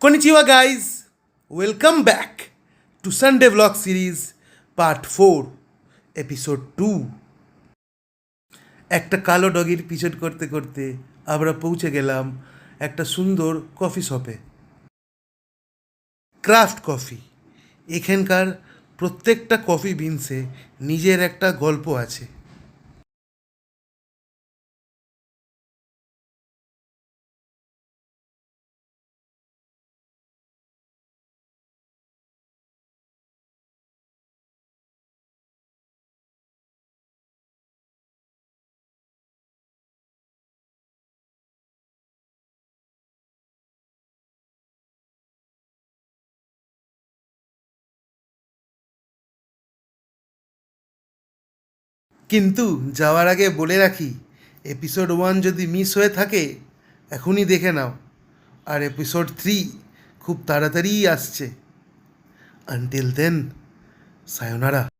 Konnichiwa guys, welcome back to Sunday Vlog Series Part 4, Episode 2. একটা কালো ডগির পিছন করতে করতে আমরা পৌঁছে গেলাম একটা সুন্দর কফি শপে। Craft coffee. এখানকার প্রত্যেকটা কফি বিনসে নিজের একটা গল্প আছে। কিন্তু যাওয়ার আগে বলে রাখি, এপিসোড 1 যদি মিস হয়ে থাকে এখনই দেখে নাও, আর এপিসোড 3 খুব তাড়াতাড়িই আসছে। আনটিল দেন, সায়োনারা।